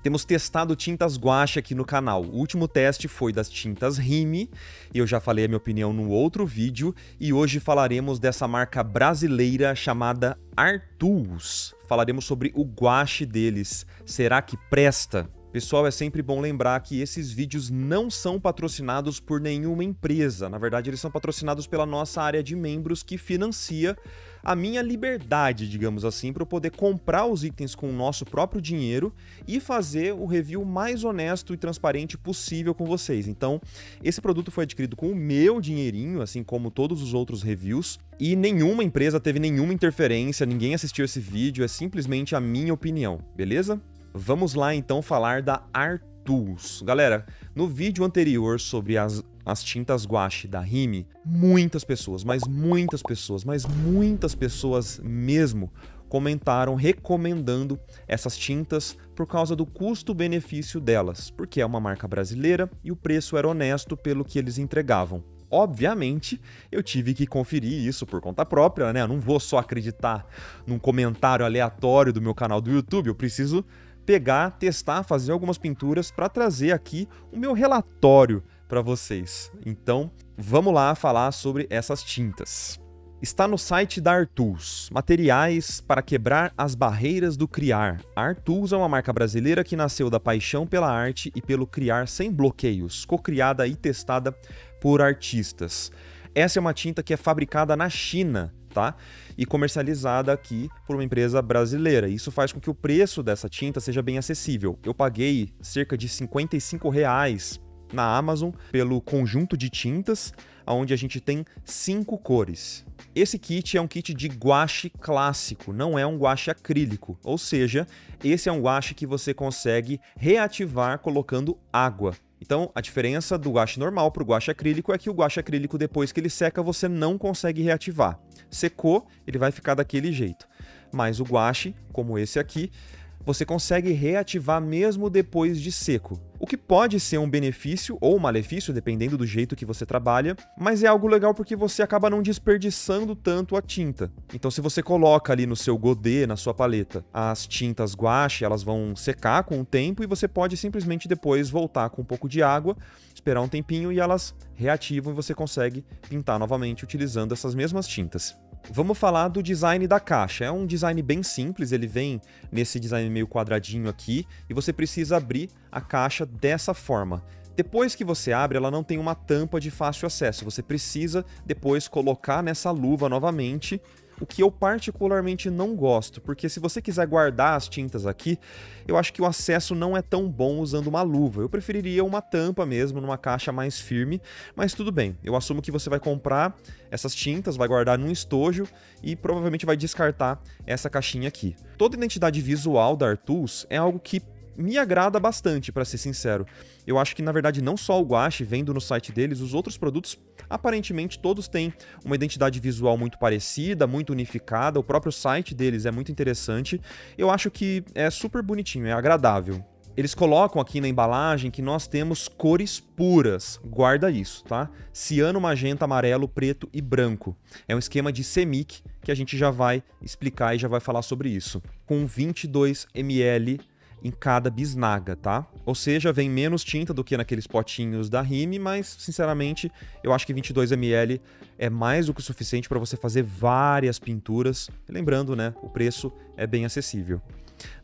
Temos testado tintas guache aqui no canal. O último teste foi das tintas Rime, e eu já falei a minha opinião no outro vídeo, e hoje falaremos dessa marca brasileira chamada Artus. Falaremos sobre o guache deles. Será que presta? Pessoal, é sempre bom lembrar que esses vídeos não são patrocinados por nenhuma empresa. Na verdade, eles são patrocinados pela nossa área de membros que financia a minha liberdade, digamos assim, para eu poder comprar os itens com o nosso próprio dinheiro e fazer o review mais honesto e transparente possível com vocês. Então, esse produto foi adquirido com o meu dinheirinho, assim como todos os outros reviews, e nenhuma empresa teve nenhuma interferência, ninguém assistiu esse vídeo, é simplesmente a minha opinião, beleza? Vamos lá então falar da Artus. Galera, no vídeo anterior sobre as tintas guache da Rime, muitas pessoas mesmo comentaram recomendando essas tintas por causa do custo-benefício delas, porque é uma marca brasileira e o preço era honesto pelo que eles entregavam. Obviamente, eu tive que conferir isso por conta própria, né? Eu não vou só acreditar num comentário aleatório do meu canal do YouTube, eu preciso pegar, testar, fazer algumas pinturas para trazer aqui o meu relatório para vocês. Então, vamos lá falar sobre essas tintas. Está no site da Artus, materiais para quebrar as barreiras do criar. A Artus é uma marca brasileira que nasceu da paixão pela arte e pelo criar sem bloqueios, co-criada e testada por artistas. Essa é uma tinta que é fabricada na China, tá? E comercializada aqui por uma empresa brasileira. Isso faz com que o preço dessa tinta seja bem acessível. Eu paguei cerca de R$ 55 na Amazon pelo conjunto de tintas, onde a gente tem 5 cores. Esse kit é um kit de guache clássico, não é um guache acrílico, ou seja, esse é um guache que você consegue reativar colocando água. Então, a diferença do guache normal para o guache acrílico é que o guache acrílico, depois que ele seca, você não consegue reativar. Secou, ele vai ficar daquele jeito. Mas o guache, como esse aqui, você consegue reativar mesmo depois de seco. O que pode ser um benefício ou um malefício, dependendo do jeito que você trabalha, mas é algo legal porque você acaba não desperdiçando tanto a tinta. Então, se você coloca ali no seu godê, na sua paleta, as tintas guache, elas vão secar com o tempo e você pode simplesmente depois voltar com um pouco de água, esperar um tempinho e elas reativam e você consegue pintar novamente utilizando essas mesmas tintas. Vamos falar do design da caixa. É um design bem simples, ele vem nesse design meio quadradinho aqui e você precisa abrir a caixa dessa forma. Depois que você abre, ela não tem uma tampa de fácil acesso, você precisa depois colocar nessa luva novamente, o que eu particularmente não gosto, porque se você quiser guardar as tintas aqui, eu acho que o acesso não é tão bom usando uma luva. Eu preferiria uma tampa mesmo, numa caixa mais firme, mas tudo bem. Eu assumo que você vai comprar essas tintas, vai guardar num estojo e provavelmente vai descartar essa caixinha aqui. Toda a identidade visual da Artus é algo que me agrada bastante, para ser sincero. Eu acho que, na verdade, não só o guache, vendo no site deles, os outros produtos, aparentemente, todos têm uma identidade visual muito parecida, muito unificada, o próprio site deles é muito interessante. Eu acho que é super bonitinho, é agradável. Eles colocam aqui na embalagem que nós temos cores puras, guarda isso, tá? Ciano, magenta, amarelo, preto e branco. É um esquema de CMYK que a gente já vai explicar e já vai falar sobre isso. Com 22 ml em cada bisnaga, tá? Ou seja, vem menos tinta do que naqueles potinhos da Rime, mas, sinceramente, eu acho que 22 ml é mais do que o suficiente para você fazer várias pinturas. Lembrando, né, o preço é bem acessível.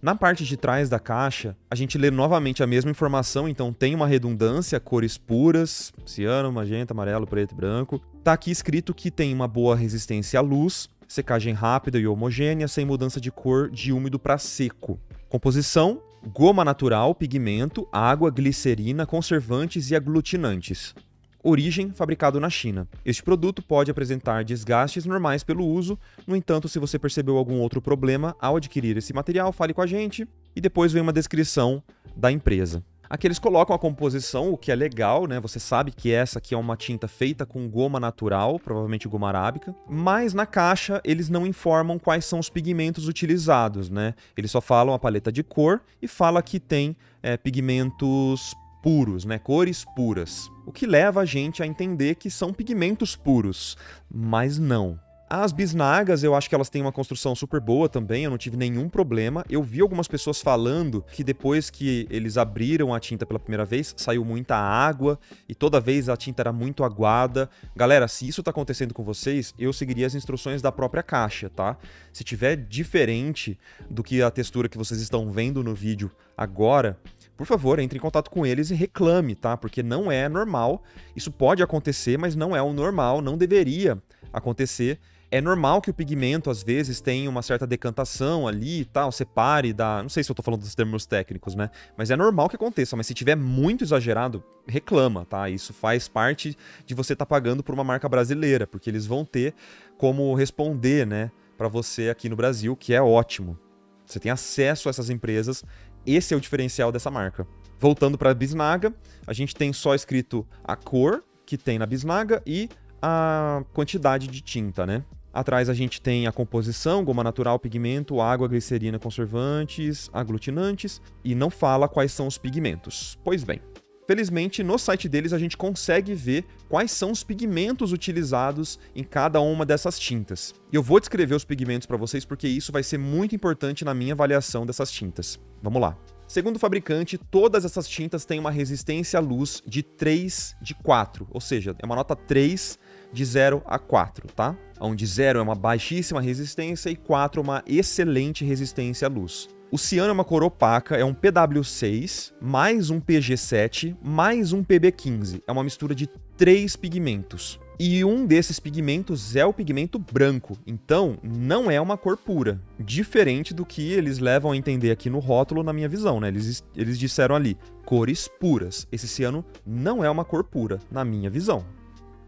Na parte de trás da caixa, a gente lê novamente a mesma informação, então tem uma redundância, cores puras, ciano, magenta, amarelo, preto e branco. Tá aqui escrito que tem uma boa resistência à luz, secagem rápida e homogênea, sem mudança de cor de úmido para seco. Composição: goma natural, pigmento, água, glicerina, conservantes e aglutinantes. Origem: fabricado na China. Este produto pode apresentar desgastes normais pelo uso, no entanto, se você percebeu algum outro problema ao adquirir esse material, fale com a gente e depois vem uma descrição da empresa. Aqui eles colocam a composição, o que é legal, né? Você sabe que essa aqui é uma tinta feita com goma natural, provavelmente goma arábica, mas na caixa eles não informam quais são os pigmentos utilizados, né? Eles só falam a paleta de cor e fala que tem pigmentos puros, né? Cores puras. O que leva a gente a entender que são pigmentos puros, mas não. As bisnagas, eu acho que elas têm uma construção super boa também, eu não tive nenhum problema. Eu vi algumas pessoas falando que depois que eles abriram a tinta pela primeira vez, saiu muita água e toda vez a tinta era muito aguada. Galera, se isso tá acontecendo com vocês, eu seguiria as instruções da própria caixa, tá? Se tiver diferente do que a textura que vocês estão vendo no vídeo agora, por favor, entre em contato com eles e reclame, tá? Porque não é normal. Isso pode acontecer, mas não é o normal, não deveria acontecer. É normal que o pigmento, às vezes, tenha uma certa decantação ali e tal, separe da... Não sei se eu tô falando dos termos técnicos, né? Mas é normal que aconteça, mas se tiver muito exagerado, reclama, tá? Isso faz parte de você estar pagando por uma marca brasileira, porque eles vão ter como responder, né, pra você aqui no Brasil, que é ótimo. Você tem acesso a essas empresas, esse é o diferencial dessa marca. Voltando pra bisnaga, a gente tem só escrito a cor que tem na bisnaga e a quantidade de tinta, né? Atrás a gente tem a composição, goma natural, pigmento, água, glicerina, conservantes, aglutinantes, e não fala quais são os pigmentos. Pois bem, felizmente no site deles a gente consegue ver quais são os pigmentos utilizados em cada uma dessas tintas. E eu vou descrever os pigmentos para vocês porque isso vai ser muito importante na minha avaliação dessas tintas. Vamos lá. Segundo o fabricante, todas essas tintas têm uma resistência à luz de 3 de 4, ou seja, é uma nota 3 de 0 a 4, tá? Onde 0 é uma baixíssima resistência e 4 é uma excelente resistência à luz. O ciano é uma cor opaca, é um PW6, mais um PG7, mais um PB15. É uma mistura de 3 pigmentos. E um desses pigmentos é o pigmento branco, então não é uma cor pura. Diferente do que eles levam a entender aqui no rótulo, na minha visão, né? Eles disseram ali, cores puras. Esse ciano não é uma cor pura, na minha visão.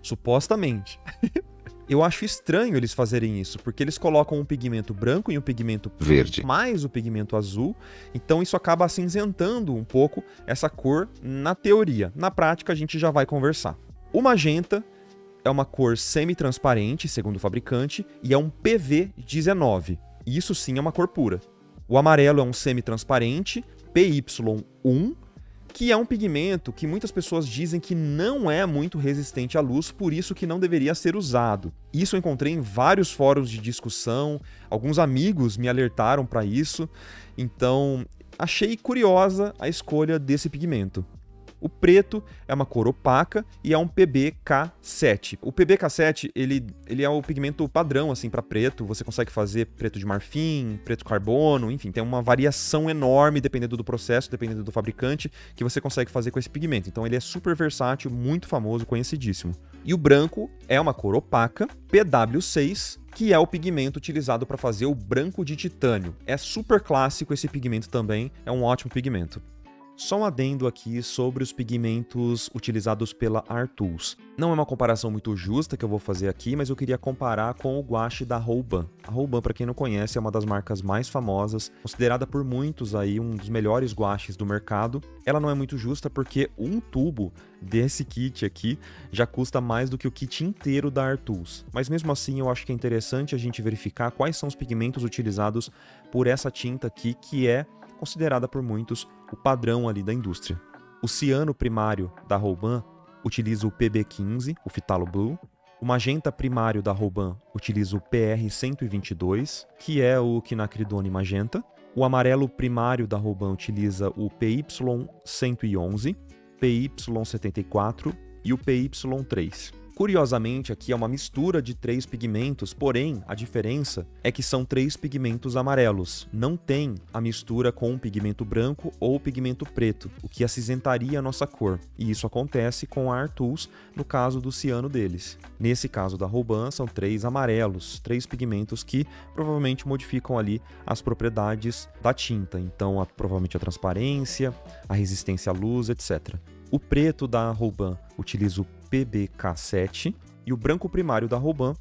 Supostamente. Eu acho estranho eles fazerem isso, porque eles colocam um pigmento branco e um pigmento verde, mais o pigmento azul, então isso acaba acinzentando um pouco essa cor na teoria. Na prática, a gente já vai conversar. O magenta é uma cor semi-transparente, segundo o fabricante, e é um PV19. Isso sim é uma cor pura. O amarelo é um semi-transparente, PY1, que é um pigmento que muitas pessoas dizem que não é muito resistente à luz, por isso que não deveria ser usado. Isso eu encontrei em vários fóruns de discussão, alguns amigos me alertaram para isso, então achei curiosa a escolha desse pigmento. O preto é uma cor opaca e é um PBK7. O PBK7, ele é o pigmento padrão assim para preto. Você consegue fazer preto de marfim, preto carbono, enfim, tem uma variação enorme dependendo do processo, dependendo do fabricante, que você consegue fazer com esse pigmento. Então ele é super versátil, muito famoso, conhecidíssimo. E o branco é uma cor opaca, PW6, que é o pigmento utilizado para fazer o branco de titânio. É super clássico esse pigmento também, é um ótimo pigmento. Só um adendo aqui sobre os pigmentos utilizados pela ArtTools. Não é uma comparação muito justa que eu vou fazer aqui, mas eu queria comparar com o guache da Rouban. A Rouban, para quem não conhece, é uma das marcas mais famosas, considerada por muitos aí um dos melhores guaches do mercado. Ela não é muito justa porque um tubo desse kit aqui já custa mais do que o kit inteiro da ArtTools. Mas mesmo assim eu acho que é interessante a gente verificar quais são os pigmentos utilizados por essa tinta aqui, que é considerada por muitos o padrão ali da indústria. O ciano primário da Rouban utiliza o PB15, o Phthalo Blue. O magenta primário da Rouban utiliza o PR122, que é o quinacridone magenta. O amarelo primário da Rouban utiliza o PY111, PY74 e o PY3. Curiosamente, aqui é uma mistura de 3 pigmentos, porém, a diferença é que são 3 pigmentos amarelos. Não tem a mistura com um pigmento branco ou pigmento preto, o que acinzentaria a nossa cor. E isso acontece com a ArtTools no caso do ciano deles. Nesse caso da Rouban, são 3 amarelos, 3 pigmentos que provavelmente modificam ali as propriedades da tinta. Então, provavelmente a transparência, a resistência à luz, etc. O preto da Rouban utiliza o PBK7 e o branco primário da Rouban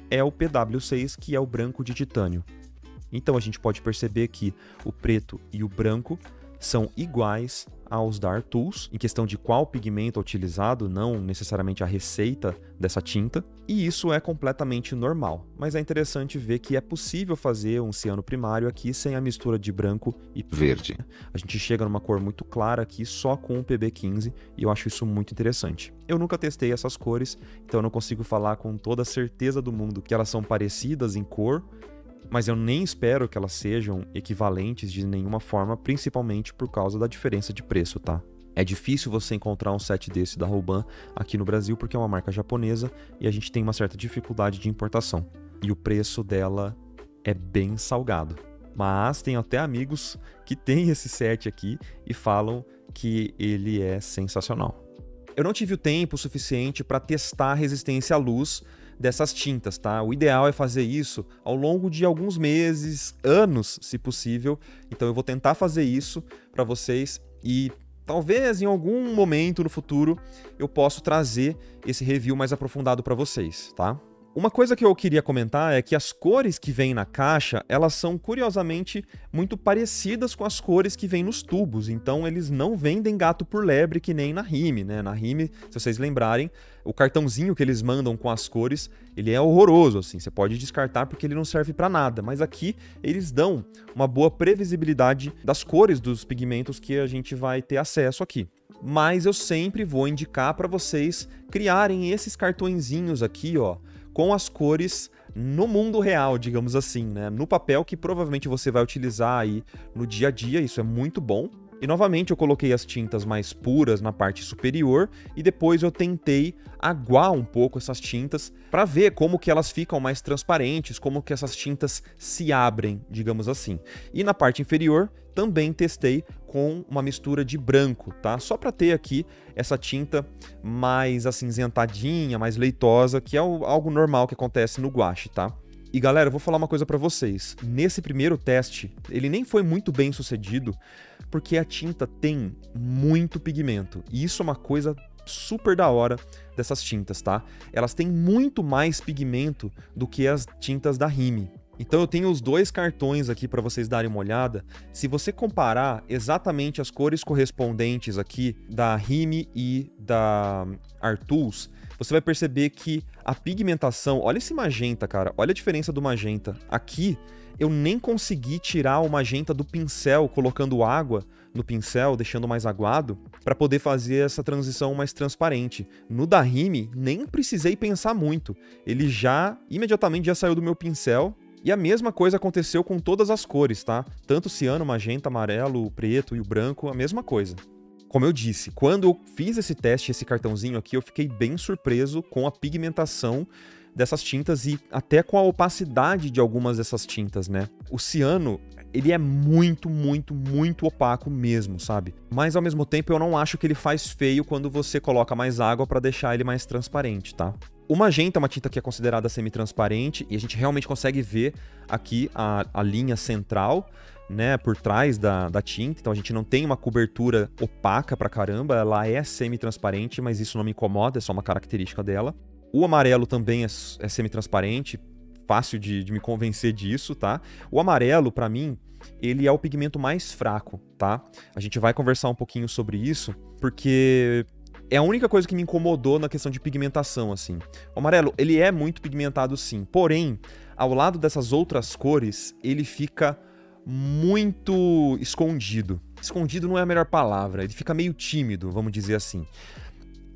é o PW6, que é o branco de titânio. Então a gente pode perceber que o preto e o branco são iguais aos da Art Tools, em questão de qual pigmento é utilizado, não necessariamente a receita dessa tinta, e isso é completamente normal. Mas é interessante ver que é possível fazer um ciano primário aqui sem a mistura de branco e verde. A gente chega numa cor muito clara aqui só com o PB15 e eu acho isso muito interessante. Eu nunca testei essas cores, então eu não consigo falar com toda a certeza do mundo que elas são parecidas em cor, mas eu nem espero que elas sejam equivalentes de nenhuma forma, principalmente por causa da diferença de preço, tá? É difícil você encontrar um set desse da Rouban aqui no Brasil porque é uma marca japonesa e a gente tem uma certa dificuldade de importação. E o preço dela é bem salgado. Mas tem até amigos que têm esse set aqui e falam que ele é sensacional. Eu não tive o tempo suficiente para testar a resistência à luz dessas tintas, tá? O ideal é fazer isso ao longo de alguns meses, anos, se possível. Então eu vou tentar fazer isso para vocês e talvez em algum momento no futuro eu possa trazer esse review mais aprofundado para vocês, tá? Uma coisa que eu queria comentar é que as cores que vêm na caixa, elas são curiosamente muito parecidas com as cores que vêm nos tubos, então eles não vendem gato por lebre que nem na Rime, né? Na Rime, se vocês lembrarem, o cartãozinho que eles mandam com as cores, ele é horroroso, assim, você pode descartar porque ele não serve para nada, mas aqui eles dão uma boa previsibilidade das cores dos pigmentos que a gente vai ter acesso aqui. Mas eu sempre vou indicar para vocês criarem esses cartõezinhos aqui, ó, com as cores no mundo real, digamos assim, né? No papel que provavelmente você vai utilizar aí no dia a dia, isso é muito bom. E novamente eu coloquei as tintas mais puras na parte superior e depois eu tentei aguar um pouco essas tintas para ver como que elas ficam mais transparentes, como que essas tintas se abrem, digamos assim. E na parte inferior também testei com uma mistura de branco, tá? Só para ter aqui essa tinta mais acinzentadinha, mais leitosa, que é algo normal que acontece no gouache, tá? E galera, eu vou falar uma coisa pra vocês. Nesse primeiro teste, ele nem foi muito bem sucedido, porque a tinta tem muito pigmento. E isso é uma coisa super da hora dessas tintas, tá? Elas têm muito mais pigmento do que as tintas da Rime. Então eu tenho os dois cartões aqui para vocês darem uma olhada. Se você comparar exatamente as cores correspondentes aqui da Rime e da Art Tools, você vai perceber que a pigmentação... Olha esse magenta, cara. Olha a diferença do magenta. Aqui, eu nem consegui tirar o magenta do pincel, colocando água no pincel, deixando mais aguado, para poder fazer essa transição mais transparente. No da Rime, nem precisei pensar muito. Ele imediatamente já saiu do meu pincel. E a mesma coisa aconteceu com todas as cores, tá? Tanto o ciano, magenta, amarelo, o preto e o branco, a mesma coisa. Como eu disse, quando eu fiz esse teste, esse cartãozinho aqui, eu fiquei bem surpreso com a pigmentação dessas tintas e até com a opacidade de algumas dessas tintas, né? O ciano, ele é muito, muito, muito opaco mesmo, sabe? Mas ao mesmo tempo eu não acho que ele faz feio quando você coloca mais água para deixar ele mais transparente, tá? O magenta é uma tinta que é considerada semi-transparente e a gente realmente consegue ver aqui a linha central, né, por trás da tinta, então a gente não tem uma cobertura opaca pra caramba, ela é semi-transparente, mas isso não me incomoda, é só uma característica dela. O amarelo também é semi-transparente, fácil de me convencer disso, tá? O amarelo, pra mim, ele é o pigmento mais fraco, tá? A gente vai conversar um pouquinho sobre isso, porque é a única coisa que me incomodou na questão de pigmentação, assim. O amarelo, ele é muito pigmentado, sim, porém, ao lado dessas outras cores, ele fica muito escondido. Escondido não é a melhor palavra, ele fica meio tímido, vamos dizer assim.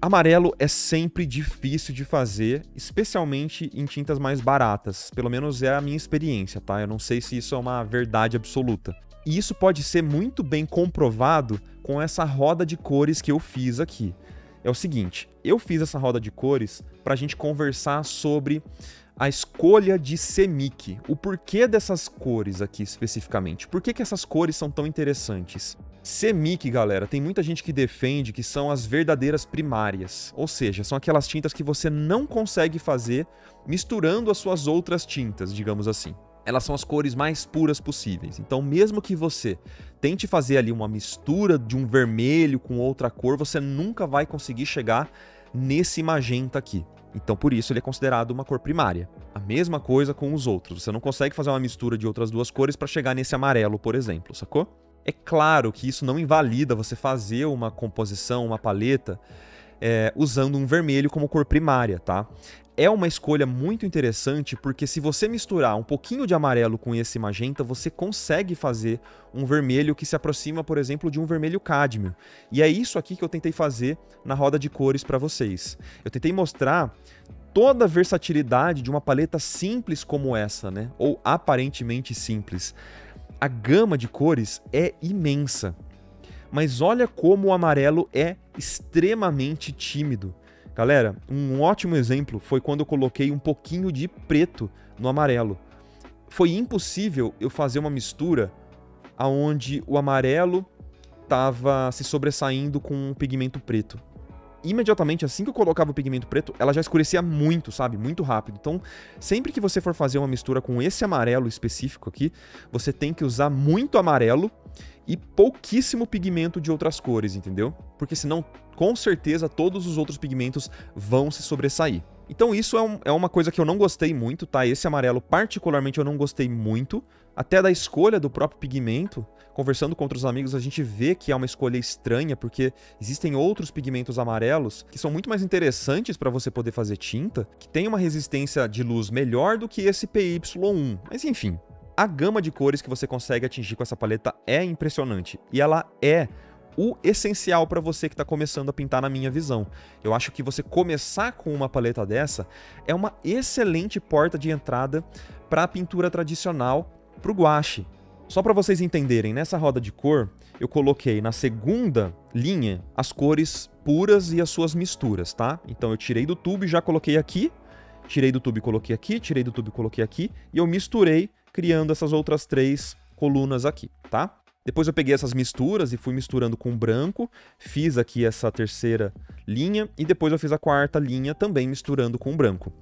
Amarelo é sempre difícil de fazer, especialmente em tintas mais baratas. Pelo menos é a minha experiência, tá? Eu não sei se isso é uma verdade absoluta. E isso pode ser muito bem comprovado com essa roda de cores que eu fiz aqui. É o seguinte, eu fiz essa roda de cores para a gente conversar sobre a escolha de CMYK. O porquê dessas cores aqui especificamente? Por que essas cores são tão interessantes? CMYK, galera, tem muita gente que defende que são as verdadeiras primárias, ou seja, são aquelas tintas que você não consegue fazer misturando as suas outras tintas, digamos assim. Elas são as cores mais puras possíveis, então mesmo que você tente fazer ali uma mistura de um vermelho com outra cor, você nunca vai conseguir chegar nesse magenta aqui. Então por isso ele é considerado uma cor primária. A mesma coisa com os outros, você não consegue fazer uma mistura de outras duas cores para chegar nesse amarelo, por exemplo, sacou? É claro que isso não invalida você fazer uma composição, uma paleta, usando um vermelho como cor primária, tá? É uma escolha muito interessante porque se você misturar um pouquinho de amarelo com esse magenta, você consegue fazer um vermelho que se aproxima, por exemplo, de um vermelho cádmio. E é isso aqui que eu tentei fazer na roda de cores para vocês. Eu tentei mostrar toda a versatilidade de uma paleta simples como essa, né? Ou aparentemente simples. A gama de cores é imensa. Mas olha como o amarelo é extremamente tímido. Galera, um ótimo exemplo foi quando eu coloquei um pouquinho de preto no amarelo. Foi impossível eu fazer uma mistura onde o amarelo estava se sobressaindo com o pigmento preto. Imediatamente, assim que eu colocava o pigmento preto, ela já escurecia muito, sabe? Muito rápido. Então, sempre que você for fazer uma mistura com esse amarelo específico aqui, você tem que usar muito amarelo e pouquíssimo pigmento de outras cores, entendeu? Porque senão, com certeza, todos os outros pigmentos vão se sobressair. Então isso é uma coisa que eu não gostei muito, tá? Esse amarelo particularmente eu não gostei muito, até da escolha do próprio pigmento. Conversando com outros amigos, a gente vê que é uma escolha estranha, porque existem outros pigmentos amarelos que são muito mais interessantes para você poder fazer tinta, que tem uma resistência de luz melhor do que esse PY1. Mas enfim, a gama de cores que você consegue atingir com essa paleta é impressionante. E ela é o essencial para você que está começando a pintar, na minha visão. Eu acho que você começar com uma paleta dessa é uma excelente porta de entrada para a pintura tradicional, para o gouache. Só para vocês entenderem, nessa roda de cor, eu coloquei na segunda linha as cores puras e as suas misturas, tá? Então eu tirei do tubo e já coloquei aqui, tirei do tubo e coloquei aqui, tirei do tubo e coloquei aqui, e eu misturei, criando essas outras 3 colunas aqui, tá? Depois eu peguei essas misturas e fui misturando com branco, fiz aqui essa terceira linha e depois eu fiz a quarta linha também misturando com branco.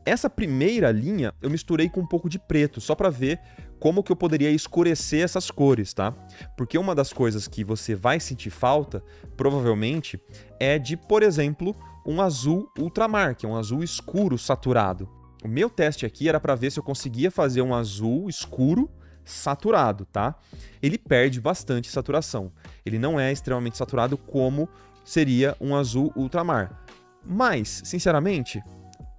Essa primeira linha eu misturei com um pouco de preto, só para ver como que eu poderia escurecer essas cores, tá? Porque uma das coisas que você vai sentir falta, provavelmente, é de, por exemplo, um azul ultramar, que é um azul escuro saturado. O meu teste aqui era para ver se eu conseguia fazer um azul escuro saturado, tá? Ele perde bastante saturação. Ele não é extremamente saturado como seria um azul ultramar. Mas, sinceramente,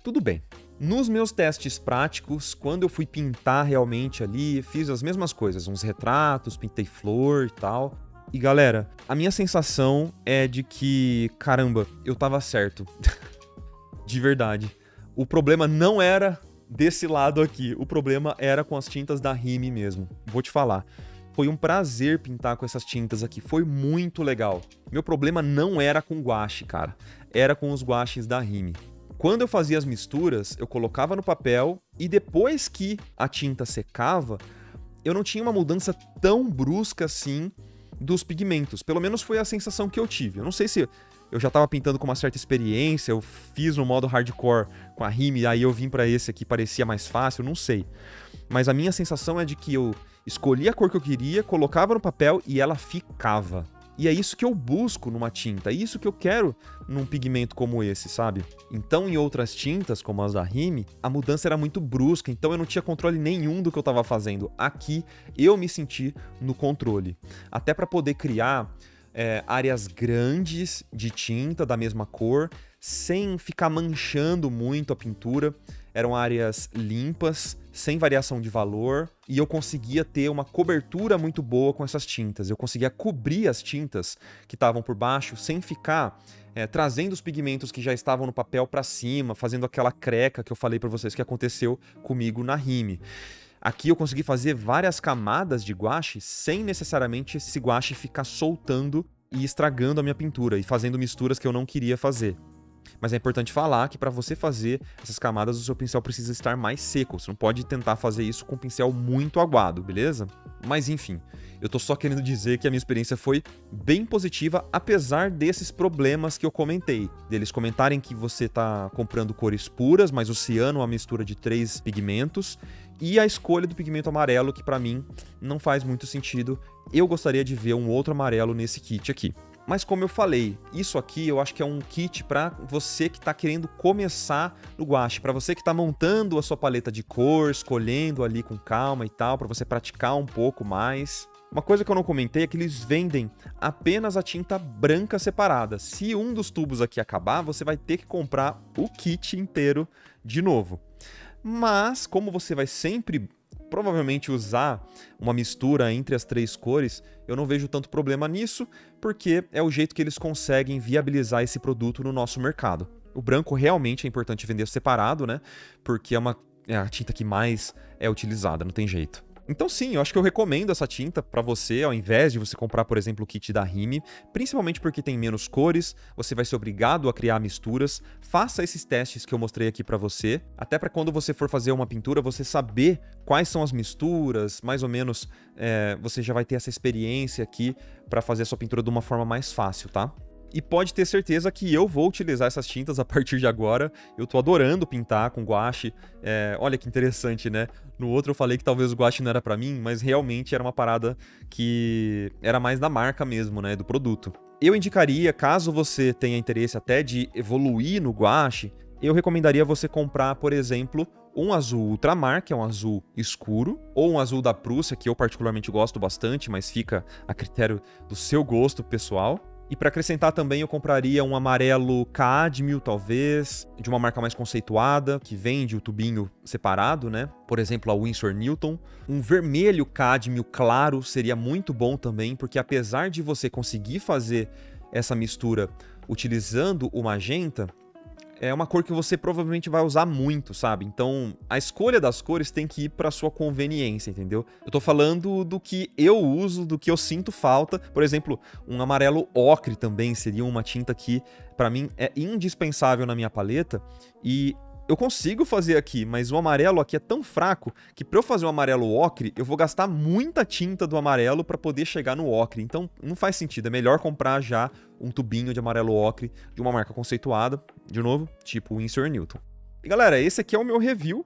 tudo bem. Nos meus testes práticos, quando eu fui pintar realmente ali, fiz as mesmas coisas, uns retratos, pintei flor e tal. E galera, a minha sensação é de que, caramba, eu tava certo. De verdade. O problema não era desse lado aqui, o problema era com as tintas da Rime mesmo. Vou te falar, foi um prazer pintar com essas tintas aqui, foi muito legal. Meu problema não era com gouache, cara, era com os gouaches da Rime. Quando eu fazia as misturas, eu colocava no papel e depois que a tinta secava, eu não tinha uma mudança tão brusca assim dos pigmentos. Pelo menos foi a sensação que eu tive. Eu não sei se eu já estava pintando com uma certa experiência, eu fiz no modo hardcore com a Rime, aí eu vim para esse aqui, parecia mais fácil, não sei. Mas a minha sensação é de que eu escolhia a cor que eu queria, colocava no papel e ela ficava. E é isso que eu busco numa tinta, é isso que eu quero num pigmento como esse, sabe? Então, em outras tintas, como as da Rime, a mudança era muito brusca, então eu não tinha controle nenhum do que eu estava fazendo. Aqui, eu me senti no controle. Até para poder criar áreas grandes de tinta da mesma cor, sem ficar manchando muito a pintura. Eram áreas limpas, sem variação de valor, e eu conseguia ter uma cobertura muito boa com essas tintas. Eu conseguia cobrir as tintas que estavam por baixo sem ficar trazendo os pigmentos que já estavam no papel para cima, fazendo aquela creca que eu falei para vocês que aconteceu comigo na Rime. Aqui eu consegui fazer várias camadas de gouache sem necessariamente esse gouache ficar soltando e estragando a minha pintura e fazendo misturas que eu não queria fazer. Mas é importante falar que para você fazer essas camadas, o seu pincel precisa estar mais seco. Você não pode tentar fazer isso com um pincel muito aguado, beleza? Mas enfim, eu tô só querendo dizer que a minha experiência foi bem positiva, apesar desses problemas que eu comentei. Deles comentarem que você tá comprando cores puras, mas o ciano é uma mistura de 3 pigmentos. E a escolha do pigmento amarelo, que para mim não faz muito sentido. Eu gostaria de ver um outro amarelo nesse kit aqui. Mas como eu falei, isso aqui eu acho que é um kit para você que está querendo começar no gouache, para você que está montando a sua paleta de cor, escolhendo ali com calma e tal, para você praticar um pouco mais. Uma coisa que eu não comentei é que eles vendem apenas a tinta branca separada. Se um dos tubos aqui acabar, você vai ter que comprar o kit inteiro de novo. Mas, como você vai sempre provavelmente usar uma mistura entre as 3 cores, eu não vejo tanto problema nisso, porque é o jeito que eles conseguem viabilizar esse produto no nosso mercado. O branco realmente é importante vender separado, né? Porque é a tinta que mais é utilizada, não tem jeito. Então sim, eu acho que eu recomendo essa tinta para você, ao invés de você comprar, por exemplo, o kit da Rime, principalmente porque tem menos cores, você vai ser obrigado a criar misturas. Faça esses testes que eu mostrei aqui para você, até para quando você for fazer uma pintura, você saber quais são as misturas, mais ou menos, você já vai ter essa experiência aqui para fazer a sua pintura de uma forma mais fácil, tá? E pode ter certeza que eu vou utilizar essas tintas a partir de agora. Eu tô adorando pintar com guache. Olha que interessante, né? No outro eu falei que talvez o guache não era pra mim, mas realmente era uma parada que era mais da marca mesmo, né? Do produto. Eu indicaria, caso você tenha interesse até de evoluir no guache, eu recomendaria você comprar, por exemplo, um azul ultramar, que é um azul escuro, ou um azul da Prússia, que eu particularmente gosto bastante, mas fica a critério do seu gosto pessoal. E para acrescentar também, eu compraria um amarelo cádmio, talvez, de uma marca mais conceituada, que vende o tubinho separado, né? Por exemplo, a Winsor Newton. Um vermelho cádmio claro seria muito bom também, porque apesar de você conseguir fazer essa mistura utilizando o magenta, é uma cor que você provavelmente vai usar muito, sabe? Então, a escolha das cores tem que ir para sua conveniência, entendeu? Eu tô falando do que eu uso, do que eu sinto falta. Por exemplo, um amarelo ocre também seria uma tinta que, para mim, é indispensável na minha paleta. E eu consigo fazer aqui, mas o amarelo aqui é tão fraco que para eu fazer um amarelo ocre, eu vou gastar muita tinta do amarelo para poder chegar no ocre. Então não faz sentido, é melhor comprar já um tubinho de amarelo ocre de uma marca conceituada, de novo, tipo Winsor Newton. E galera, esse aqui é o meu review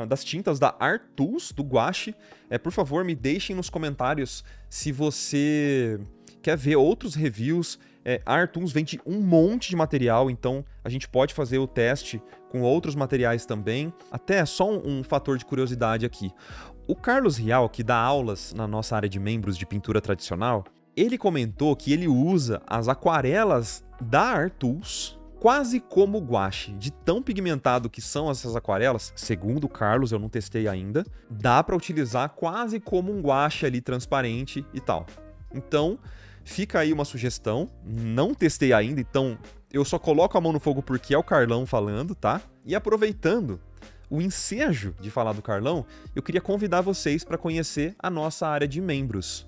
das tintas da Art Tools, do guache. Por favor, me deixem nos comentários se você quer ver outros reviews. A Art Tools vende um monte de material, então a gente pode fazer o teste com outros materiais também. Até só um fator de curiosidade aqui. O Carlos Rial, que dá aulas na nossa área de membros de pintura tradicional, ele comentou que ele usa as aquarelas da Art Tools quase como guache. De tão pigmentado que são essas aquarelas, segundo o Carlos, eu não testei ainda, dá para utilizar quase como um guache ali transparente e tal. Então, fica aí uma sugestão, não testei ainda, então eu só coloco a mão no fogo porque é o Carlão falando, tá? E aproveitando o ensejo de falar do Carlão, eu queria convidar vocês para conhecer a nossa área de membros.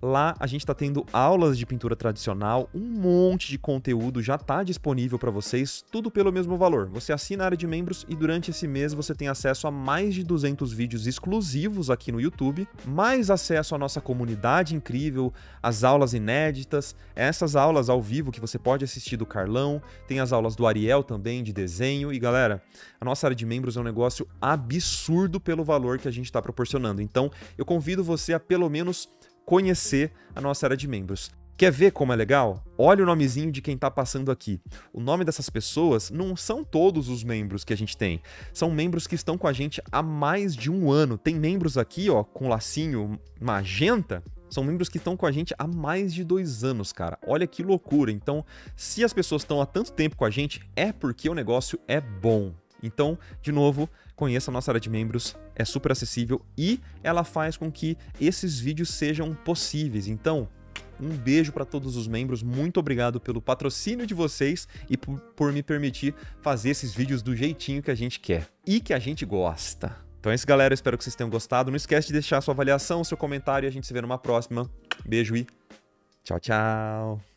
Lá a gente está tendo aulas de pintura tradicional, um monte de conteúdo já está disponível para vocês, tudo pelo mesmo valor. Você assina a área de membros e durante esse mês você tem acesso a mais de 200 vídeos exclusivos aqui no YouTube, mais acesso à nossa comunidade incrível, as aulas inéditas, essas aulas ao vivo que você pode assistir do Carlão, tem as aulas do Ariel também de desenho e galera, a nossa área de membros é um negócio absurdo pelo valor que a gente está proporcionando. Então eu convido você a pelo menos conhecer a nossa área de membros. Quer ver como é legal? Olha o nomezinho de quem está passando aqui. O nome dessas pessoas não são todos os membros que a gente tem. São membros que estão com a gente há mais de um ano. Tem membros aqui, ó, com lacinho magenta. São membros que estão com a gente há mais de 2 anos, cara. Olha que loucura. Então, se as pessoas estão há tanto tempo com a gente, é porque o negócio é bom. Então, de novo, conheça a nossa área de membros, é super acessível e ela faz com que esses vídeos sejam possíveis. Então, um beijo para todos os membros, muito obrigado pelo patrocínio de vocês e por me permitir fazer esses vídeos do jeitinho que a gente quer e que a gente gosta. Então é isso, galera, espero que vocês tenham gostado. Não esquece de deixar sua avaliação, seu comentário e a gente se vê numa próxima. Beijo e tchau, tchau!